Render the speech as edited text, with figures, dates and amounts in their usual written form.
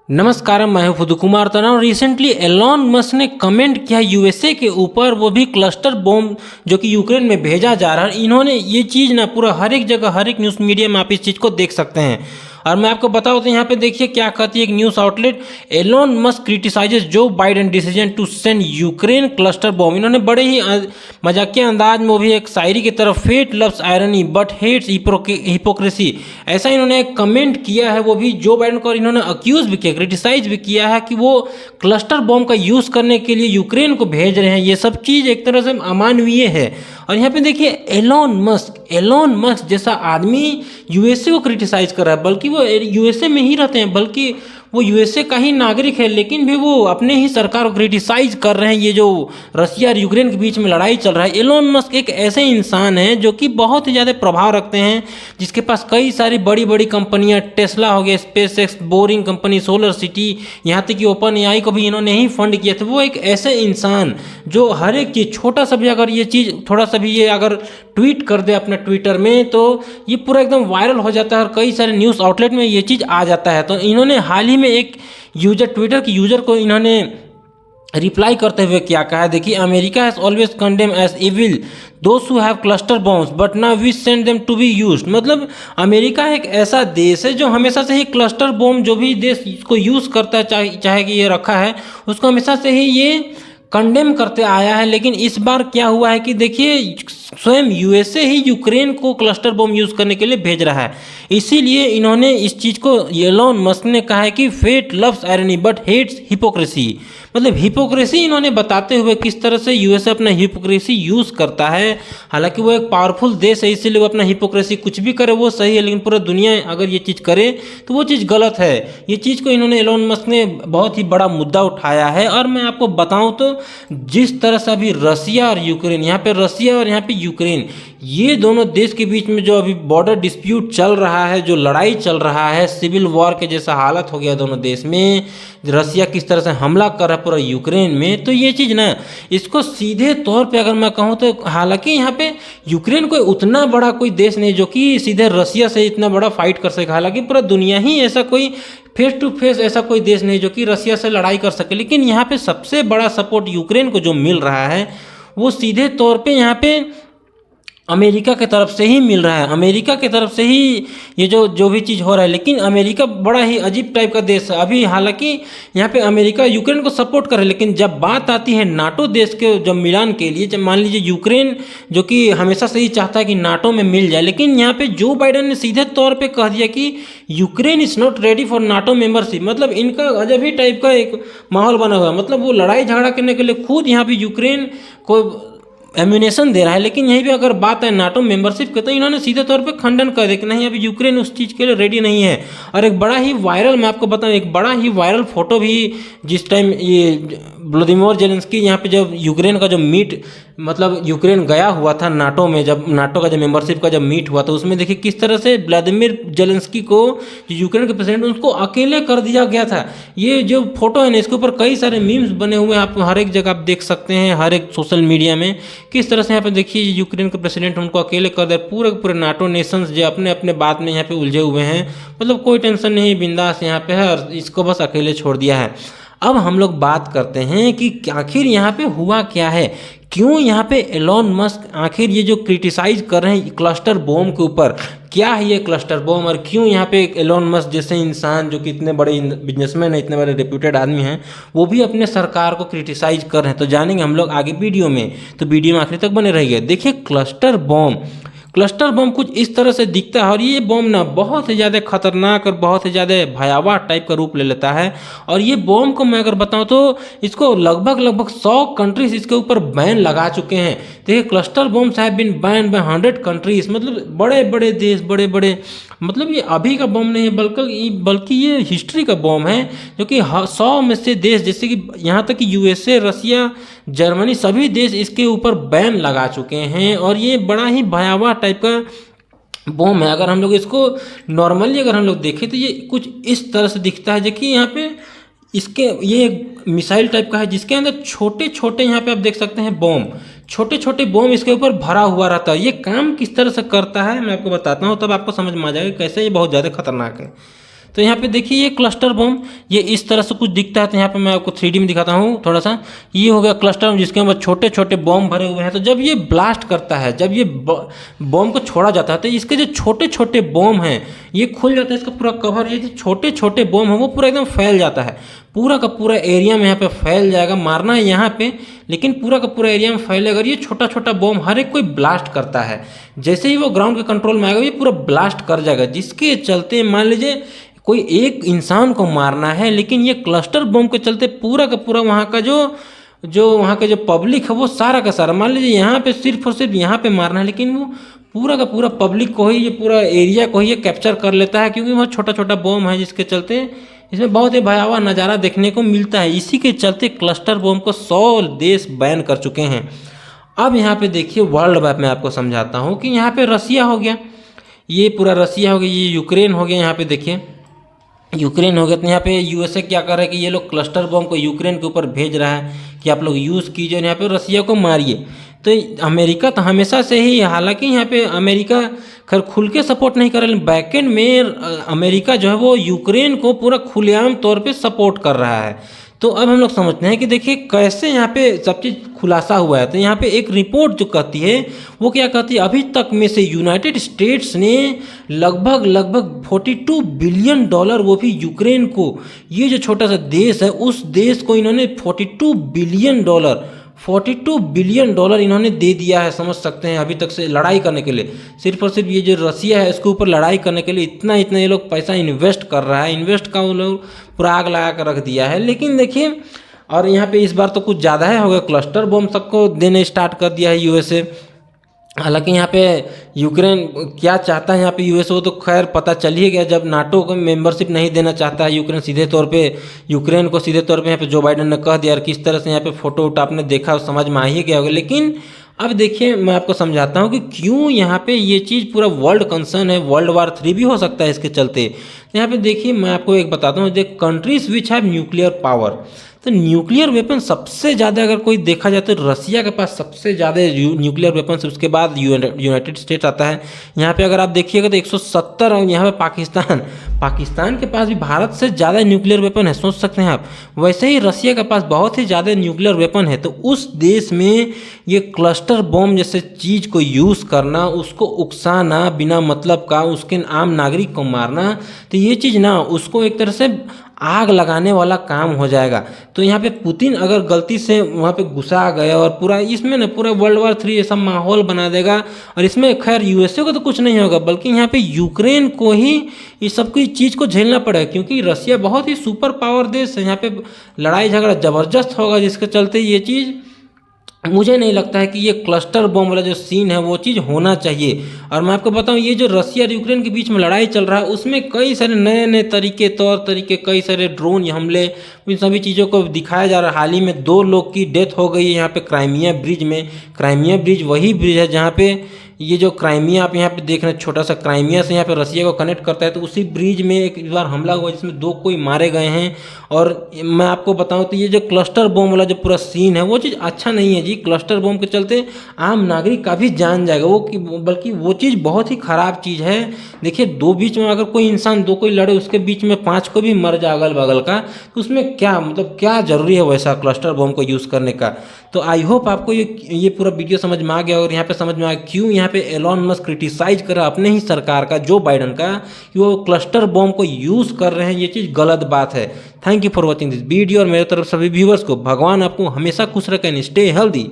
नमस्कार, मैं हूं फुदू कुमार तनाव। रिसेंटली एलॉन मस्क ने कमेंट किया यूएसए के ऊपर, वो भी क्लस्टर बॉम्ब जो कि यूक्रेन में भेजा जा रहा है। इन्होंने ये चीज़ ना पूरा हर एक जगह, हर एक न्यूज़ मीडिया में आप इस चीज़ को देख सकते हैं। और मैं आपको बताऊं तो यहाँ पे देखिए क्या कहती है एक news outlet, Elon Musk criticizes Joe Biden decision to send Ukraine cluster bomb. इन्होंने बड़े ही मजाकिया अंदाज में, वो भी एक शायरी की तरफ, fate loves irony but hates hypocrisy, ऐसा इन्होंने एक कमेंट किया है। वो भी जो बाइडेन को इन्होंने अक्यूज भी किया, क्रिटिसाइज भी किया है कि वो क्लस्टर बॉम्ब का यूज़ करने के लिए यूक्रेन को भेज रहे हैं। ये सब चीज़ एक तरह से अमानवीय है। और यहाँ पे देखिए एलॉन मस्क जैसा आदमी यूएसए को क्रिटिसाइज कर रहा है, बल्कि वो यूएसए में ही रहते हैं, बल्कि वो यूएसए का ही नागरिक है, लेकिन भी वो अपने ही सरकार को क्रिटिसाइज कर रहे हैं। ये जो रसिया और यूक्रेन के बीच में लड़ाई चल रहा है, एलॉन मस्क एक ऐसे इंसान हैं जो कि बहुत ही ज़्यादा प्रभाव रखते हैं, जिसके पास कई सारी बड़ी बड़ी कंपनियां, टेस्ला हो गया, space x, boring company, solar city, यहाँ तक कि ओपन एआई को भी इन्होंने ही फंड किया था। वो एक ऐसे इंसान जो हर एक चीज़, छोटा सा भी अगर ये चीज़, थोड़ा सा भी ये अगर ट्वीट कर दे अपने ट्विटर में, तो ये पूरा एकदम वायरल हो जाता है और कई सारे न्यूज़ आउटलेट में ये चीज़ आ जाता है। तो इन्होंने हाल ही में एक यूजर, ट्विटर की यूजर को इन्होंने रिप्लाई करते हुए क्या कहा है, देखिए, America has always condemn as evil those who have cluster bombs but now we send them to be used. मतलब अमेरिका एक ऐसा देश है जो हमेशा से ही क्लस्टर बॉम्ब, जो भी देश इसको यूज़ करता है, चाहे कि ये रखा है, उसको हमेशा से ही ये कंडेम करते आया है। लेकिन इस बार क्या हुआ है कि देखिए, स्वयं यूएसए ही यूक्रेन को क्लस्टर बम यूज़ करने के लिए भेज रहा है। इसीलिए इन्होंने इस चीज़ को, एलॉन मस्क ने कहा है कि fate loves irony but hates hypocrisy. मतलब हिपोक्रेसी इन्होंने बताते हुए किस तरह से यूएसए अपना हिपोक्रेसी यूज़ करता है। हालांकि वो एक पावरफुल देश है, इसीलिए वो अपना हिपोक्रेसी कुछ भी करे वो सही है, लेकिन पूरा दुनिया अगर ये चीज़ करे तो वो चीज़ गलत है। ये चीज़ को इन्होंने, एलॉन मस्क ने बहुत ही बड़ा मुद्दा उठाया है। और मैं आपको बताऊं तो जिस तरह से अभी रसिया और यूक्रेन, यहाँ पे रसिया और यहाँ पे यूक्रेन, ये दोनों देश के बीच में जो अभी बॉर्डर डिस्प्यूट चल रहा है, जो लड़ाई चल रहा है, सिविल वॉर के जैसा हालत हो गया दोनों देश में। रसिया किस तरह से हमला कर रहा है पूरा यूक्रेन में, तो ये चीज़ ना, इसको सीधे तौर पे अगर मैं कहूँ तो, हालांकि यहाँ पे यूक्रेन कोई उतना बड़ा कोई देश नहीं जो कि सीधे रसिया से इतना बड़ा फाइट कर सके। हालांकि पूरा दुनिया ही ऐसा कोई फेस टू फेस ऐसा कोई देश नहीं जो कि रसिया से लड़ाई कर सके। लेकिन यहाँ पे सबसे बड़ा सपोर्ट यूक्रेन को जो मिल रहा है, वो सीधे तौर पे यहाँ पे अमेरिका की तरफ से ही मिल रहा है। अमेरिका की तरफ से ही ये जो भी चीज़ हो रहा है। लेकिन अमेरिका बड़ा ही अजीब टाइप का देश है अभी। हालांकि यहाँ पे अमेरिका यूक्रेन को सपोर्ट कर रहा है, लेकिन जब बात आती है नाटो देश के जब मिलान के लिए, जब मान लीजिए यूक्रेन जो कि हमेशा से ही चाहता है कि नाटो में मिल जाए, लेकिन यहाँ पे जो बाइडेन ने सीधे तौर पर कह दिया कि Ukraine is not ready for NATO membership. मतलब इनका अजब ही टाइप का एक माहौल बना हुआ है। मतलब वो लड़ाई झगड़ा करने के लिए खुद यहाँ पे यूक्रेन को एम्यूनेशन दे रहा है, लेकिन यहीं पे अगर बात है नाटो मेंबरशिप के, तो इन्होंने सीधे तौर पे खंडन कर दिया कि नहीं, अभी यूक्रेन उस चीज़ के लिए रेडी नहीं है। और एक बड़ा ही वायरल, मैं आपको बताऊं, एक बड़ा ही वायरल फोटो भी, जिस टाइम ये व्लादिमीर जेलेंस्की यहाँ पे जब यूक्रेन का जो मीट, मतलब यूक्रेन गया हुआ था नाटो में, जब नाटो का जो मेंबरशिप का जब मीट हुआ था, उसमें देखिए किस तरह से व्लादिमीर जेलेंस्की को, जो यूक्रेन के प्रेसिडेंट, उसको अकेले कर दिया गया था। ये जो फोटो है ना, इसके ऊपर कई सारे मीम्स बने हुए हैं, आप हर एक जगह आप देख सकते हैं, हर एक सोशल मीडिया में। किस तरह से यहाँ पे देखिए यूक्रेन के प्रेसिडेंट उनको अकेले कर दे, पूरे नाटो नेशंस जो अपने अपने बात में यहाँ पे उलझे हुए हैं। मतलब कोई टेंशन नहीं, बिंदास यहाँ पे है, और इसको बस अकेले छोड़ दिया है। अब हम लोग बात करते हैं कि आखिर यहाँ पे हुआ क्या है, क्यों यहाँ पे एलॉन मस्क आखिर ये जो क्रिटिसाइज कर रहे हैं क्लस्टर बॉम्ब के ऊपर, क्या है ये क्लस्टर बॉम्ब, और क्यों यहाँ पे एलॉन मस्क जैसे इंसान जो कि इतने बड़े बिजनेसमैन है, इतने बड़े रेप्यूटेड आदमी हैं, वो भी अपने सरकार को क्रिटिसाइज कर रहे हैं। तो जानेंगे हम लोग आगे वीडियो में, तो वीडियो में आखिर तक बने रहिए। देखिए, क्लस्टर बम कुछ इस तरह से दिखता है, और ये बम ना बहुत ही ज़्यादा खतरनाक और बहुत ही ज़्यादा भयावह टाइप का रूप ले लेता है। और ये बम को मैं अगर बताऊं तो इसको लगभग 100 कंट्रीज इसके ऊपर बैन लगा चुके हैं। देखिए, cluster bombs have been ban by 100 countries. मतलब बड़े बड़े देश, बड़े बड़े, मतलब ये अभी का बम नहीं है, बल्कि ये हिस्ट्री का बम है, जो कि 100 में से देश, जैसे कि यहाँ तक कि यूएसए, रसिया, जर्मनी, सभी देश इसके ऊपर बैन लगा चुके हैं। और ये बड़ा ही भयावह टाइप का बम है। अगर हम लोग इसको नॉर्मली अगर हम लोग देखें तो ये कुछ इस तरह से दिखता है, जो कि यहाँ पे इसके, ये मिसाइल टाइप का है, जिसके अंदर छोटे छोटे, यहाँ पे आप देख सकते हैं बम, छोटे छोटे बम इसके ऊपर भरा हुआ रहता है। ये काम किस तरह से करता है मैं आपको बताता हूँ, तब आपको समझ में आ जाएगा कैसे ये बहुत ज़्यादा खतरनाक है। तो यहाँ पे देखिए ये क्लस्टर बम ये इस तरह से कुछ दिखता है। तो यहाँ पे मैं आपको 3D में दिखाता हूँ थोड़ा सा। ये हो गया क्लस्टर जिसके अंदर छोटे छोटे बम भरे हुए हैं। तो जब ये ब्लास्ट करता है, जब ये बम को छोड़ा जाता है, तो इसके जो छोटे छोटे बम हैं ये खुल जाता है, इसका पूरा कवर, ये जो छोटे छोटे बम है वो पूरा एकदम फैल जाता है, पूरा का पूरा एरिया में यहाँ पे फैल जाएगा। मारना है यहाँ पे, लेकिन पूरा का पूरा एरिया में फैलेगा। और ये छोटा छोटा बम हर एक कोई ब्लास्ट करता है, जैसे ही वो ग्राउंड के कंट्रोल में आएगा ये पूरा ब्लास्ट कर जाएगा, जिसके चलते मान लीजिए कोई एक इंसान को मारना है, लेकिन ये क्लस्टर बम के चलते पूरा का पूरा वहाँ का जो वहाँ के जो पब्लिक है वो सारा का सारा, मान लीजिए यहाँ पे सिर्फ और सिर्फ यहाँ पे मारना है, लेकिन वो पूरा का पूरा पब्लिक को ही, ये पूरा एरिया को ही ये कैप्चर कर लेता है, क्योंकि वहाँ छोटा छोटा बम है, जिसके चलते इसमें बहुत ही भयावह नज़ारा देखने को मिलता है। इसी के चलते क्लस्टर बम को 100 देश बैन कर चुके हैं। अब यहाँ पे देखिए वर्ल्ड मैप में आपको समझाता हूँ कि यहाँ पे रसिया हो गया, ये पूरा रसिया हो गया, ये यूक्रेन हो गया। यहाँ पे देखिए यूक्रेन हो गया। तो यहाँ पे यूएसए क्या कर रहा है कि ये लोग क्लस्टर बम को यूक्रेन के ऊपर भेज रहा है कि आप लोग यूज़ कीजिए और यहाँ पे रसिया को मारिए। तो अमेरिका तो हमेशा से ही, हालांकि यहाँ पे अमेरिका खैर खुल के सपोर्ट नहीं कर रहा, लेकिन बैकएंड में अमेरिका जो है वो यूक्रेन को पूरा खुलेआम तौर पे सपोर्ट कर रहा है। तो अब हम लोग समझते हैं कि देखिए कैसे यहाँ पे सब चीज़ खुलासा हुआ है। तो यहाँ पे एक रिपोर्ट जो कहती है वो क्या कहती है, अभी तक में से यूनाइटेड स्टेट्स ने लगभग 42 बिलियन डॉलर, वो भी यूक्रेन को, ये जो छोटा सा देश है उस देश को इन्होंने 42 बिलियन डॉलर इन्होंने दे दिया है। समझ सकते हैं अभी तक से लड़ाई करने के लिए, सिर्फ और सिर्फ ये जो रसिया है इसके ऊपर लड़ाई करने के लिए इतना ये लोग पैसा इन्वेस्ट कर रहा है, इन्वेस्ट का वो लोग पूरा आग लगा कर रख दिया है। लेकिन देखिए, और यहाँ पे इस बार तो कुछ ज़्यादा है हो गया, क्लस्टर बम सबको देने स्टार्ट कर दिया है यूएसए। हालांकि यहाँ पे यूक्रेन क्या चाहता है यहाँ पे यूएस, वो तो खैर पता चल ही गया, जब नाटो को मेंबरशिप नहीं देना चाहता है यूक्रेन सीधे तौर पे, यूक्रेन को सीधे तौर पे यहाँ पे जो बाइडेन ने कह दिया। और किस तरह से यहाँ पे फोटो वोटो आपने देखा समझ में आ ही गया होगा। लेकिन अब देखिए मैं आपको समझाता हूँ कि क्यों यहाँ पे ये चीज़ पूरा वर्ल्ड कंसर्न है, वर्ल्ड वार 3 भी हो सकता है इसके चलते। यहाँ पे देखिए मैं आपको एक बताता हूँ, देख countries which have nuclear power. तो न्यूक्लियर वेपन सबसे ज़्यादा अगर कोई देखा जाए तो रसिया के पास सबसे ज़्यादा न्यूक्लियर वेपन्स, उसके बाद यूनाइटेड स्टेट्स आता है। यहाँ पे अगर आप देखिएगा तो 170, और यहाँ पे पाकिस्तान के पास भी भारत से ज़्यादा न्यूक्लियर वेपन है, सोच सकते हैं आप। वैसे ही रसिया के पास बहुत ही ज़्यादा न्यूक्लियर वेपन है। तो उस देश में ये क्लस्टर बम जैसे चीज़ को यूज़ करना, उसको उकसाना बिना मतलब का, उसके आम नागरिक को मारना, तो ये चीज़ ना उसको एक तरह से आग लगाने वाला काम हो जाएगा। तो यहाँ पे पुतिन अगर गलती से वहाँ पे घुसा गया और पूरा इसमें ना पूरा वर्ल्ड वार 3 ऐसा माहौल बना देगा। और इसमें खैर यूएसए को तो कुछ नहीं होगा, बल्कि यहाँ पे यूक्रेन को ही इस सब की चीज़ को झेलना पड़ेगा, क्योंकि रसिया बहुत ही सुपर पावर देश है। यहाँ पे लड़ाई झगड़ा ज़बरदस्त होगा, जिसके चलते ये चीज़, मुझे नहीं लगता है कि ये क्लस्टर बम वाला जो सीन है वो चीज़ होना चाहिए। और मैं आपको बताऊं, ये जो रसिया और यूक्रेन के बीच में लड़ाई चल रहा है उसमें कई सारे नए नए तौर तरीके, कई सारे ड्रोन हमले, इन सभी चीज़ों को दिखाया जा रहा है। हाल ही में 2 लोग की डेथ हो गई है यहाँ पे क्राइमिया ब्रिज में। क्राइमिया ब्रिज वही ब्रिज है जहाँ पे ये जो क्राइमिया आप यहाँ पे देख रहे हैं, छोटा सा क्राइमिया से यहाँ पे रसिया को कनेक्ट करता है। तो उसी ब्रिज में एक बार हमला हुआ जिसमें 2 कोई मारे गए हैं। और मैं आपको बताऊं तो ये जो क्लस्टर बम वाला जो पूरा सीन है वो चीज़ अच्छा नहीं है जी। क्लस्टर बम के चलते आम नागरिक का भी जान जाएगा, बल्कि वो चीज़ बहुत ही ख़राब चीज़ है। देखिए, 2 बीच में अगर कोई इंसान 2 कोई लड़े, उसके बीच में 5 को भी मर जाए अगल बगल का, तो उसमें क्या मतलब क्या ज़रूरी है वैसा क्लस्टर बम को यूज़ करने का। तो आई होप आपको ये पूरा वीडियो समझ में आ गया, और यहाँ पे समझ में आ गया क्यों यहाँ पे एलॉन मस्क क्रिटिसाइज कर रहा है अपने ही सरकार का, जो बाइडन का, कि वो क्लस्टर बम को यूज़ कर रहे हैं। ये चीज़ गलत बात है। Thank you for watching this video, और मेरे तरफ सभी व्यूवर्स को भगवान आपको हमेशा खुश रखें। Stay healthy.